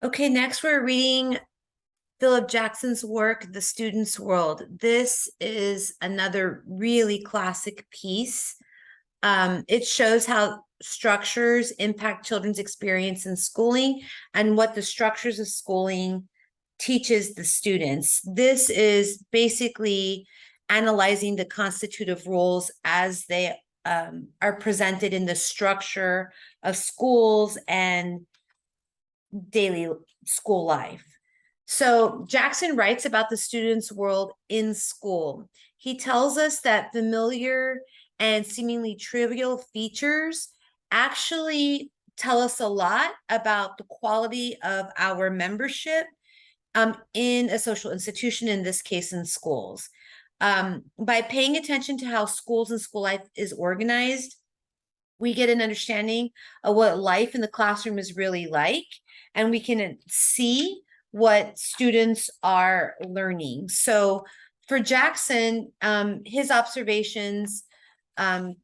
Okay, next we're reading Phillip Jackson's work, The Student's World. This is another really classic piece. It shows how structures impact children's experience in schooling and what the structures of schooling teaches the students. This is basically analyzing the constitutive rules as they are presented in the structure of schools and daily school life. So Jackson writes about the student's world in school. He tells us that familiar and seemingly trivial features actually tell us a lot about the quality of our membership in a social institution, in this case, in schools. By paying attention to how schools and school life is organized, we get an understanding of what life in the classroom is really like, and we can see what students are learning. So for Jackson, his observations tell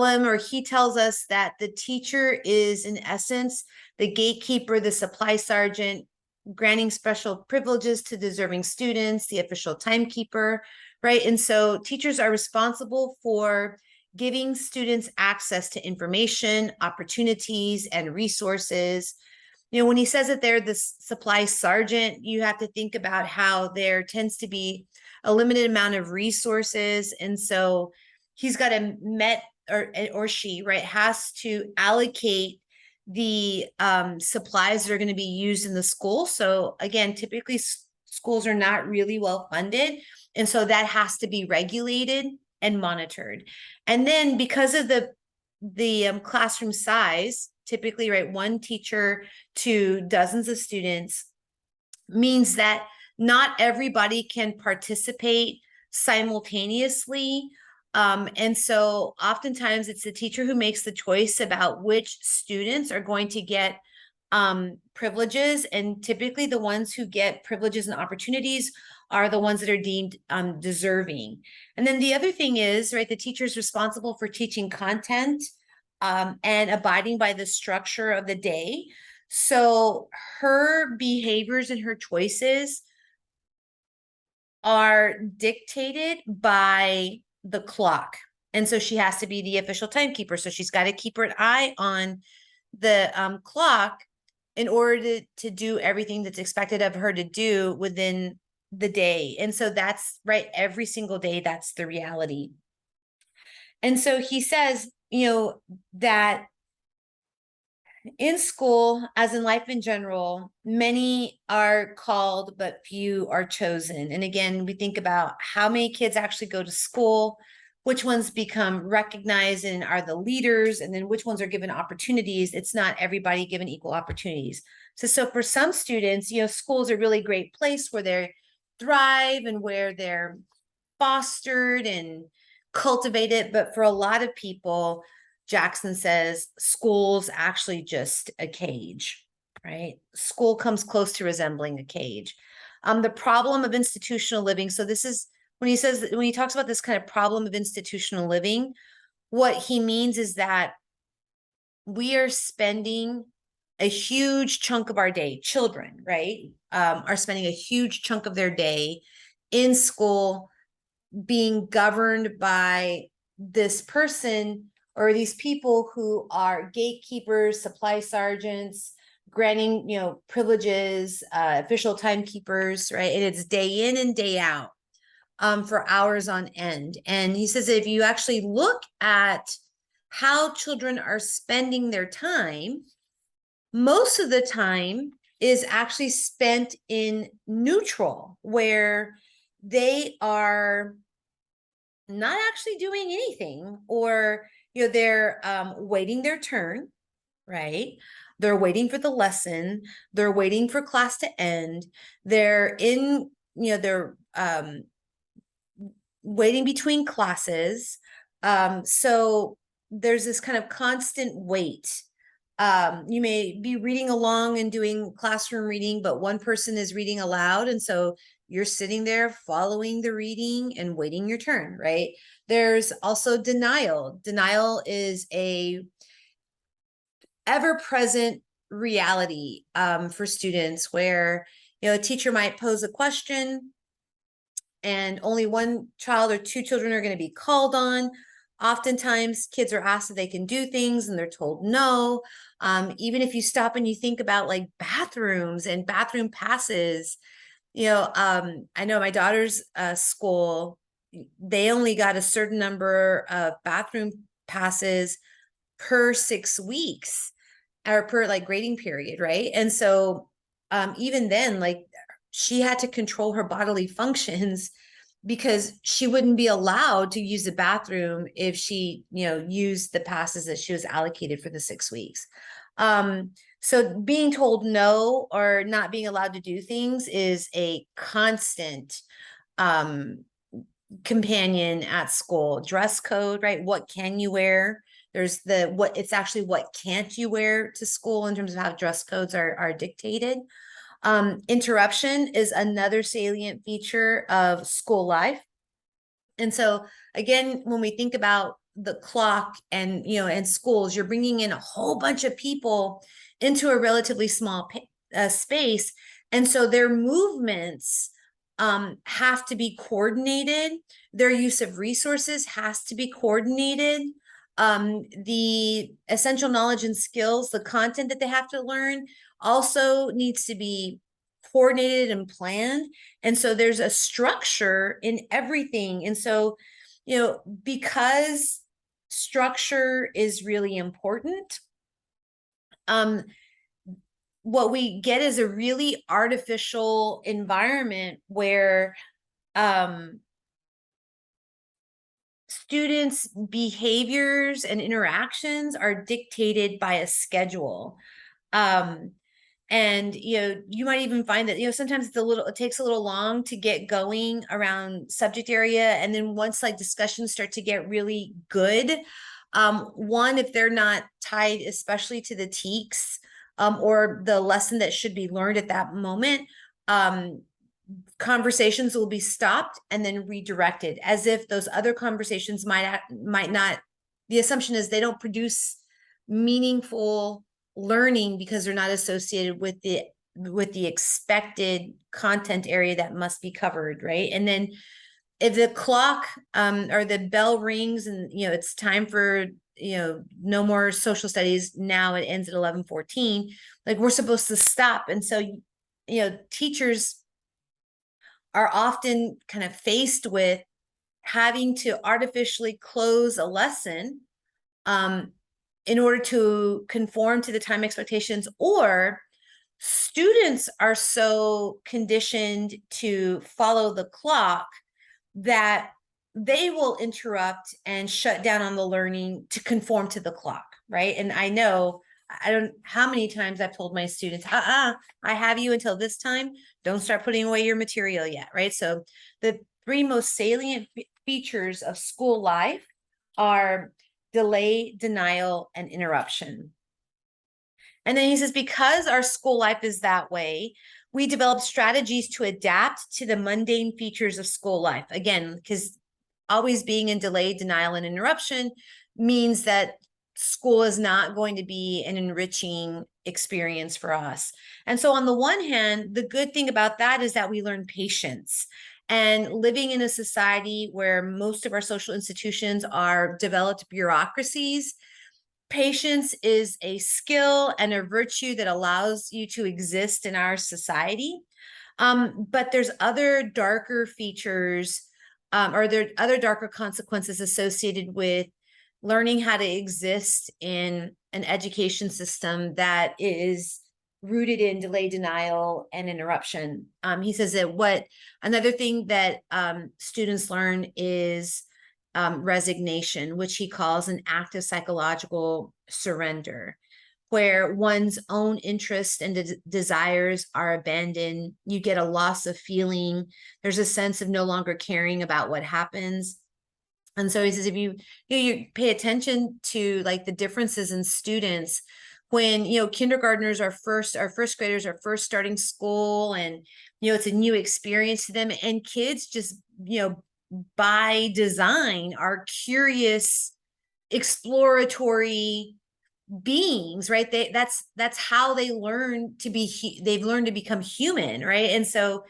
him, or he tells us, that the teacher is in essence the gatekeeper, the supply sergeant, granting special privileges to deserving students, the official timekeeper, right? And so teachers are responsible for giving students access to information, opportunities, and resources. You know, when he says that they're the supply sergeant, you have to think about how there tends to be a limited amount of resources. And so he's got to met or she, right, has to allocate the supplies that are going to be used in the school. So again, typically schools are not really well funded. And so that has to be regulated and monitored. And then because of the classroom size, typically, right, one teacher to dozens of students, means that not everybody can participate simultaneously. And so oftentimes it's the teacher who makes the choice about which students are going to get privileges. And typically the ones who get privileges and opportunities are the ones that are deemed deserving. And then the other thing is, right, the teacher is responsible for teaching content and abiding by the structure of the day. So her behaviors and her choices are dictated by the clock. And so she has to be the official timekeeper. So she's got to keep her eye on the clock in order to do everything that's expected of her to do within the day. And so that's right, every single day, that's the reality. And so he says, you know, that in school, as in life in general, many are called, but few are chosen. And again, we think about how many kids actually go to school, which ones become recognized and are the leaders, and then which ones are given opportunities. It's not everybody given equal opportunities. So for some students, you know, school is a really great place where they thrive and where they're fostered and cultivated. But for a lot of people, Jackson says school's actually just a cage, right? School comes close to resembling a cage. The problem of institutional living. So this is when he talks about this kind of problem of institutional living, what he means is that we are spending a huge chunk of our day, children, right, are spending a huge chunk of their day in school, being governed by this person or these people who are gatekeepers, supply sergeants, granting, you know, privileges, official timekeepers, right? And it's day in and day out for hours on end. And he says that if you actually look at how children are spending their time, most of the time is actually spent in neutral, where they are not actually doing anything, or you know, they're waiting their turn, right? They're waiting for the lesson, they're waiting for class to end, they're in, you know, they're waiting between classes. So there's this kind of constant wait. You may be reading along and doing classroom reading, but one person is reading aloud, and so you're sitting there following the reading and waiting your turn, right? There's also denial. Denial is a ever-present reality for students where, a teacher might pose a question and only one child or two children are going to be called on. Oftentimes kids are asked if they can do things and they're told no. Even if you stop and you think about like bathrooms and bathroom passes, I know my daughter's school, they only got a certain number of bathroom passes per 6 weeks or per like grading period, right? And so even then, like she had to control her bodily functions because she wouldn't be allowed to use the bathroom if she, used the passes that she was allocated for the 6 weeks. So being told no or not being allowed to do things is a constant companion at school. Dress code, right? What can you wear? There's it's actually what can't you wear to school in terms of how dress codes are dictated. Interruption is another salient feature of school life. And so again, when we think about the clock and, and schools, you're bringing in a whole bunch of people into a relatively small space. And so their movements have to be coordinated. Their use of resources has to be coordinated. The essential knowledge and skills, the content that they have to learn also needs to be coordinated and planned. And so there's a structure in everything. And so, because structure is really important, what we get is a really artificial environment where students' behaviors and interactions are dictated by a schedule. And you might even find that sometimes it takes a little long to get going around subject area, and then once like discussions start to get really good, one, if they're not tied especially to the TEKS or the lesson that should be learned at that moment, conversations will be stopped and then redirected as if those other conversations might not. The assumption is they don't produce meaningful learning because they're not associated with the expected content area that must be covered, right? And then if the clock or the bell rings and it's time for no more social studies, now it ends at 11:14, like we're supposed to stop. And so teachers are often kind of faced with having to artificially close a lesson in order to conform to the time expectations, or students are so conditioned to follow the clock that they will interrupt and shut down on the learning to conform to the clock, right? And I know, I don't how many times I've told my students, I have you until this time. Don't start putting away your material yet, right? So the three most salient features of school life are delay, denial, and interruption. And then he says, because our school life is that way, we develop strategies to adapt to the mundane features of school life. Again, because always being in delay, denial, and interruption means that school is not going to be an enriching experience for us. And so on the one hand, the good thing about that is that we learn patience. And living in a society where most of our social institutions are developed bureaucracies, patience is a skill and a virtue that allows you to exist in our society. But there's other darker features, or there are other darker consequences associated with learning how to exist in an education system that is rooted in delay, denial, and interruption. He says that another thing that students learn is resignation, which he calls an act of psychological surrender, where one's own interests and desires are abandoned. You get a loss of feeling. There's a sense of no longer caring about what happens. And so he says, if you pay attention to like the differences in students when, kindergartners are our first graders are first starting school, and, it's a new experience to them, and kids just, by design are curious, exploratory, beings, right? That's how they learn to be, they've learned to become human, right? And so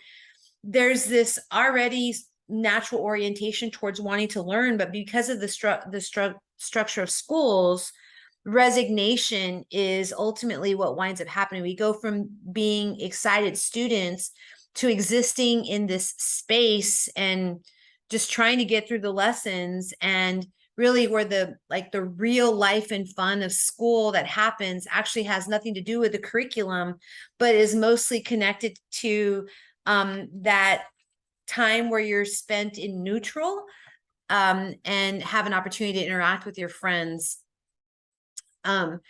there's this already natural orientation towards wanting to learn, but because of the structure of schools, resignation is ultimately what winds up happening. We go from being excited students to existing in this space and just trying to get through the lessons, and really where the real life and fun of school that happens actually has nothing to do with the curriculum, but is mostly connected to that time where you're spent in neutral, and have an opportunity to interact with your friends. And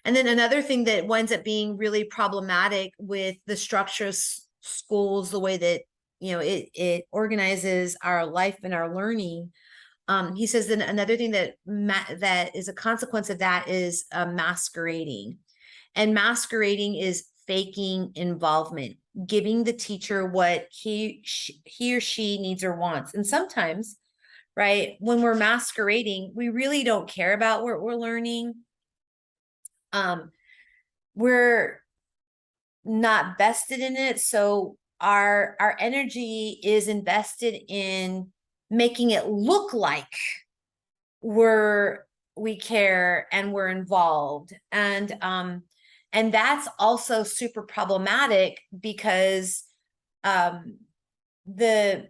then another thing that winds up being really problematic with the structure of schools, the way that, it organizes our life and our learning. He says that another thing that is a consequence of that is masquerading. And masquerading is faking involvement, giving the teacher what he or she needs or wants. And sometimes, right, when we're masquerading, we really don't care about what we're learning. We're not vested in it. So our energy is invested in making it look like we care and we're involved. And that's also super problematic because the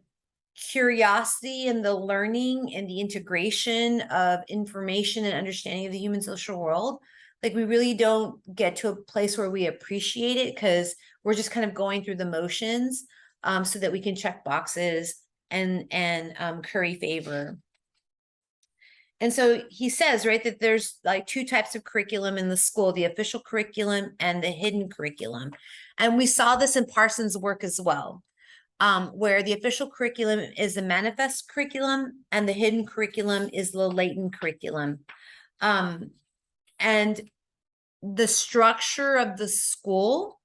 curiosity and the learning and the integration of information and understanding of the human social world, like we really don't get to a place where we appreciate it because we're just kind of going through the motions, so that we can check boxes and curry favor. And so he says, right, that there's like two types of curriculum in the school, the official curriculum and the hidden curriculum. And we saw this in Parsons' work as well, where the official curriculum is the manifest curriculum and the hidden curriculum is the latent curriculum. And the structure of the school,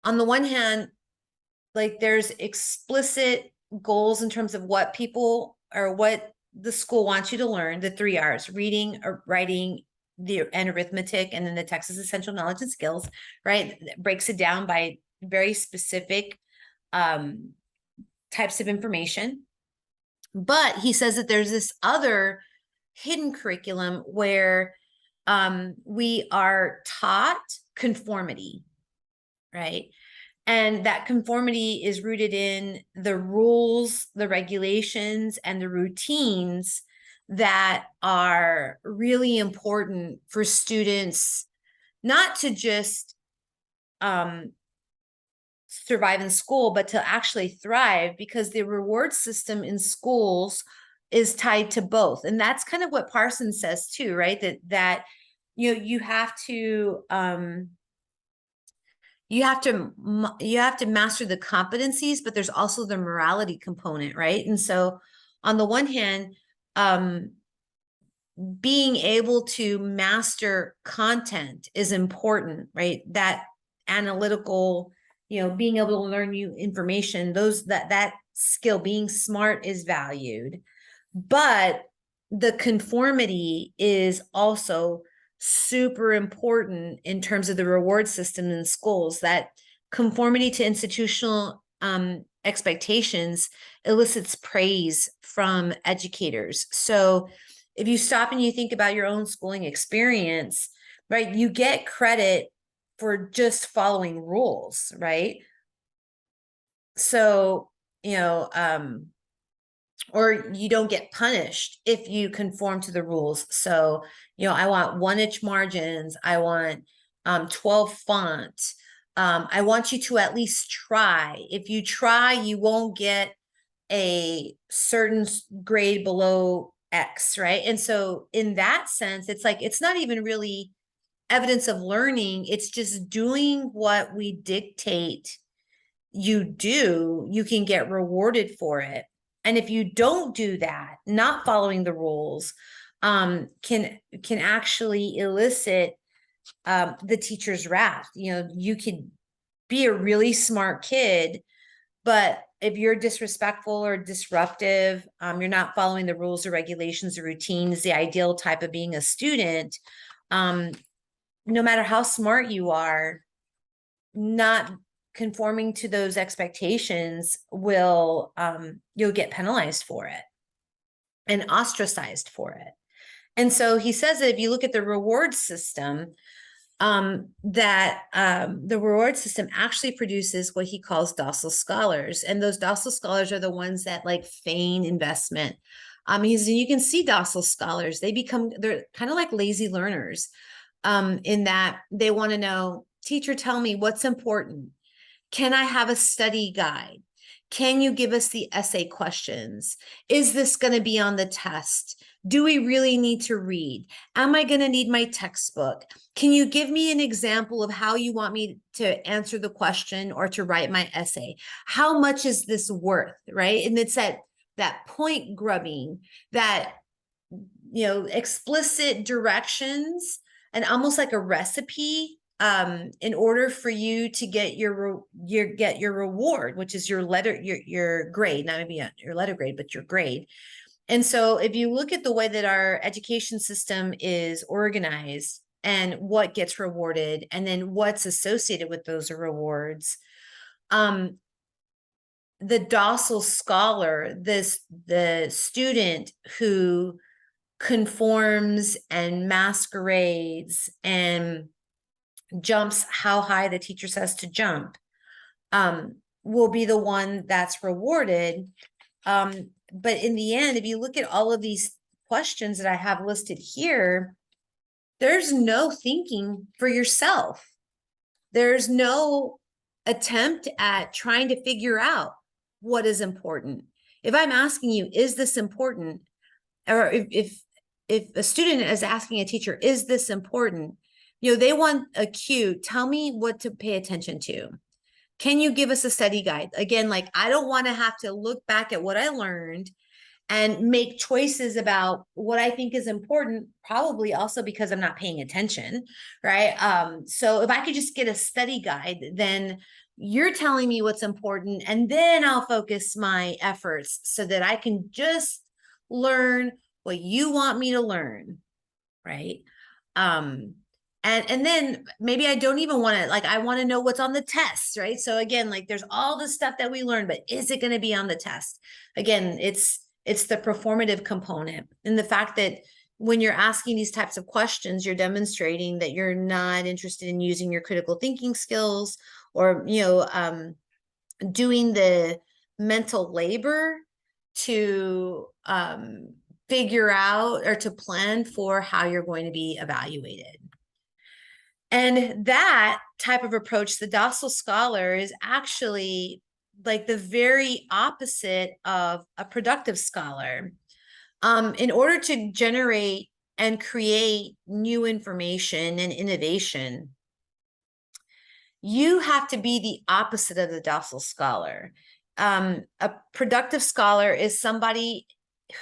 on the one hand, like there's explicit goals in terms of what people or what the school wants you to learn, the 3 R's: reading, or writing, and arithmetic, and then the Texas Essential Knowledge and Skills, right? It breaks it down by very specific types of information. But he says that there's this other hidden curriculum where we are taught conformity, right? And that conformity is rooted in the rules, the regulations, and the routines that are really important for students, not to just survive in school, but to actually thrive, because the reward system in schools is tied to both. And that's kind of what Parsons says too, right? That you have to you have to master the competencies, but there's also the morality component, right? And so on the one hand, being able to master content is important, right? That analytical, being able to learn new information, that skill, being smart, is valued. But the conformity is also super important in terms of the reward system in schools. That conformity to institutional expectations elicits praise from educators. So if you stop and you think about your own schooling experience, right, you get credit for just following rules, right? So, or you don't get punished if you conform to the rules. So, I want 1-inch margins. I want 12 font. I want you to at least try. If you try, you won't get a certain grade below X, right? And so in that sense, it's like, it's not even really evidence of learning. It's just doing what we dictate you do, you can get rewarded for it. And if you don't do that, not following the rules, can actually elicit the teacher's wrath. You could be a really smart kid, but if you're disrespectful or disruptive, you're not following the rules or regulations or routines, the ideal type of being a student, no matter how smart you are, not conforming to those expectations will, you'll get penalized for it and ostracized for it. And so he says that if you look at the reward system, the reward system actually produces what he calls docile scholars. And those docile scholars are the ones that like feign investment. You can see docile scholars, they're kind of like lazy learners, in that they want to know, teacher, tell me what's important. Can I have a study guide? Can you give us the essay questions? Is this going to be on the test? Do we really need to read? Am I going to need my textbook? Can you give me an example of how you want me to answer the question or to write my essay? How much is this worth, right? And it's that point grubbing, that, explicit directions, and almost like a recipe, in order for you to get your reward, which is your grade, not maybe your letter grade, but your grade. And so if you look at the way that our education system is organized and what gets rewarded and then what's associated with those rewards, the docile scholar, the student who conforms and masquerades and jumps how high the teacher says to jump, will be the one that's rewarded. But in the end, if you look at all of these questions that I have listed here, there's no thinking for yourself. There's no attempt at trying to figure out what is important. If I'm asking you, is this important? Or if a student is asking a teacher, is this important? They want a cue. Tell me what to pay attention to. Can you give us a study guide? Again, like, I don't want to have to look back at what I learned and make choices about what I think is important, probably also because I'm not paying attention, right? So if I could just get a study guide, then you're telling me what's important, and then I'll focus my efforts so that I can just learn what you want me to learn, right? And then maybe I don't even want to, like, I want to know what's on the test, right? So again, like, there's all the stuff that we learn, but is it going to be on the test? Again, it's the performative component, and the fact that when you're asking these types of questions, you're demonstrating that you're not interested in using your critical thinking skills, or doing the mental labor to figure out or to plan for how you're going to be evaluated. And that type of approach, the docile scholar, is actually like the very opposite of a productive scholar. In order to generate and create new information and innovation, you have to be the opposite of the docile scholar. A productive scholar is somebody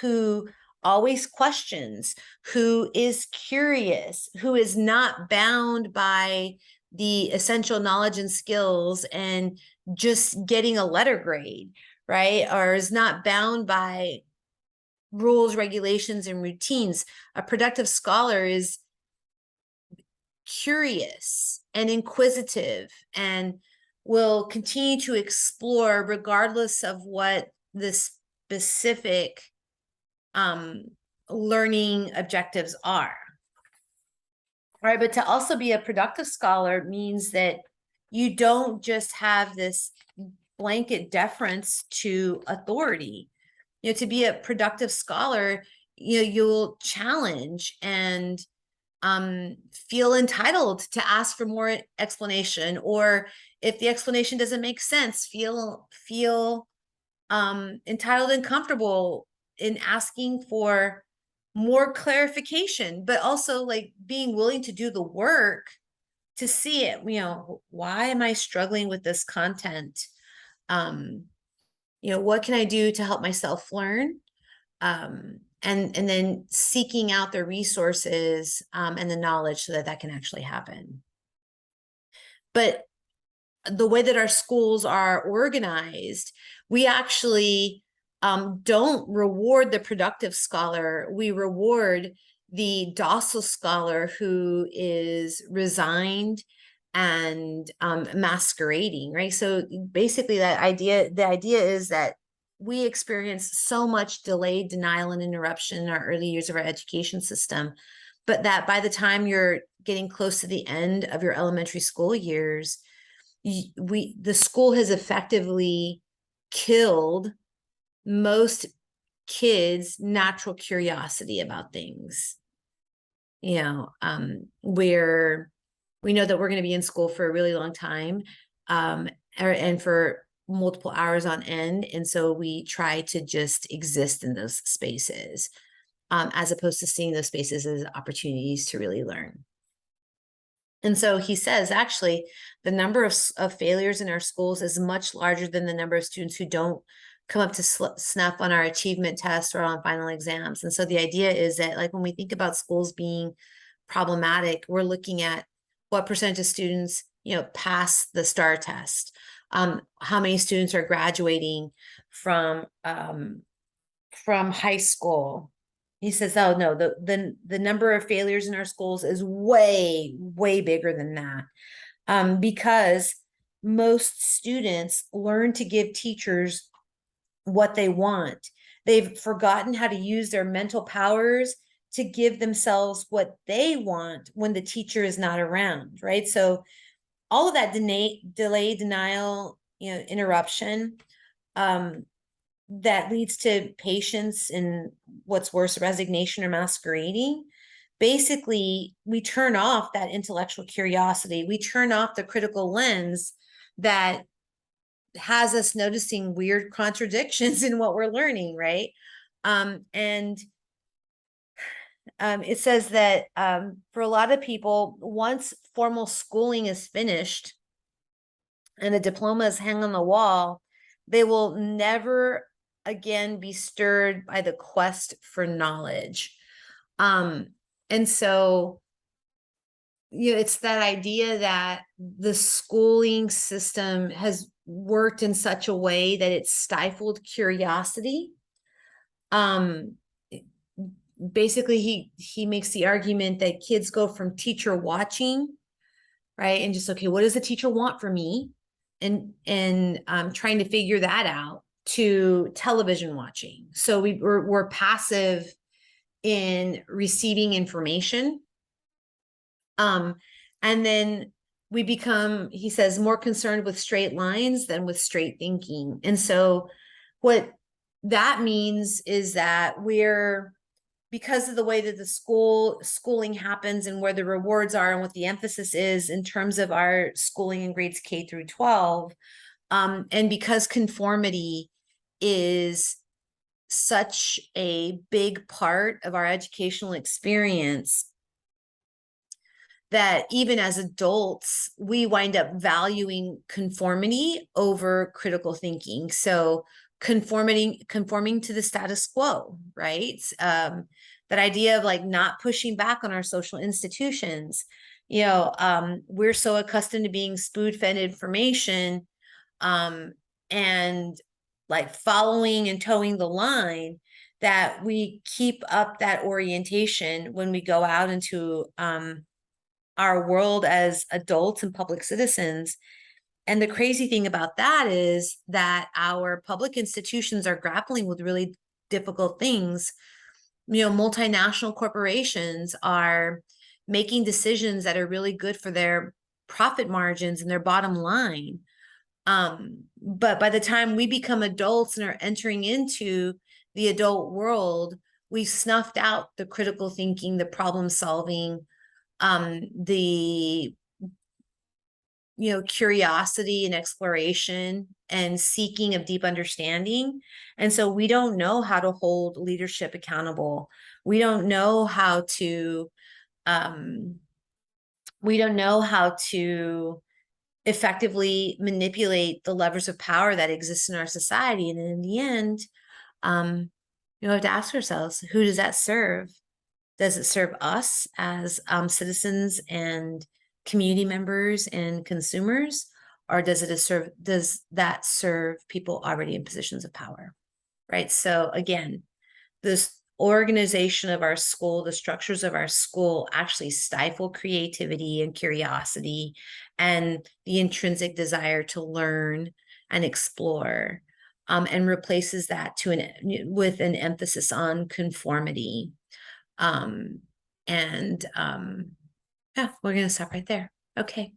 who always questions, who is curious, who is not bound by the essential knowledge and skills and just getting a letter grade, right? Or is not bound by rules, regulations, and routines. A productive scholar is curious and inquisitive and will continue to explore regardless of what the specific learning objectives are. All right, but to also be a productive scholar means that you don't just have this blanket deference to authority. To be a productive scholar, you'll challenge and feel entitled to ask for more explanation, or if the explanation doesn't make sense, feel entitled and comfortable in asking for more clarification, but also like being willing to do the work to see it. Why am I struggling with this content? What can I do to help myself learn? And then seeking out the resources and the knowledge so that that can actually happen. But the way that our schools are organized, we actually don't reward the productive scholar. We reward the docile scholar who is resigned and masquerading, right? So basically the idea is that we experience so much delayed denial and interruption in our early years of our education system, but that by the time you're getting close to the end of your elementary school years, the school has effectively killed most kids' natural curiosity about things. Where we know that we're going to be in school for a really long time, and for multiple hours on end. And so we try to just exist in those spaces, as opposed to seeing those spaces as opportunities to really learn. And so he says, actually, the number of failures in our schools is much larger than the number of students who don't come up to snuff on our achievement tests or on final exams. And so the idea is that, like, when we think about schools being problematic, we're looking at what percentage of students, pass the STAR test, how many students are graduating from high school. He says, oh no, the number of failures in our schools is way, way bigger than that. Because most students learn to give teachers what they want. They've forgotten how to use their mental powers to give themselves what they want when the teacher is not around, right? So all of that delay, denial, interruption, that leads to patience and, what's worse, resignation or masquerading. Basically, we turn off that intellectual curiosity. We turn off the critical lens that has us noticing weird contradictions in what we're learning, right? And it says that for a lot of people, once formal schooling is finished and a diploma is hung on the wall, they will never again be stirred by the quest for knowledge. And so, it's that idea that the schooling system has worked in such a way that it's stifled curiosity. Basically, he makes the argument that kids go from teacher watching, right, and just, okay, what does the teacher want from me, and trying to figure that out, to television watching. So we're passive in receiving information. And then we become, he says, more concerned with straight lines than with straight thinking. And so what that means is that because of the way that the schooling happens and where the rewards are and what the emphasis is in terms of our schooling in grades K through 12, and because conformity is such a big part of our educational experience, that even as adults, we wind up valuing conformity over critical thinking. So conforming to the status quo, right? That idea of, like, not pushing back on our social institutions. We're so accustomed to being spoon-fed information, and like following and towing the line, that we keep up that orientation when we go out into our world as adults and public citizens. And the crazy thing about that is that our public institutions are grappling with really difficult things. Multinational corporations are making decisions that are really good for their profit margins and their bottom line. But by the time we become adults and are entering into the adult world, we've snuffed out the critical thinking, the problem solving, the curiosity and exploration and seeking of deep understanding. And so we don't know how to hold leadership accountable. We don't know how to effectively manipulate the levers of power that exist in our society. And in the end, we have to ask ourselves, who does that serve? Does it serve us as citizens and community members and consumers, or does that serve people already in positions of power, right? So again, this organization of our school, the structures of our school actually stifle creativity and curiosity and the intrinsic desire to learn and explore, and replaces that with an emphasis on conformity. Um, and yeah, we're going to stop right there. Okay.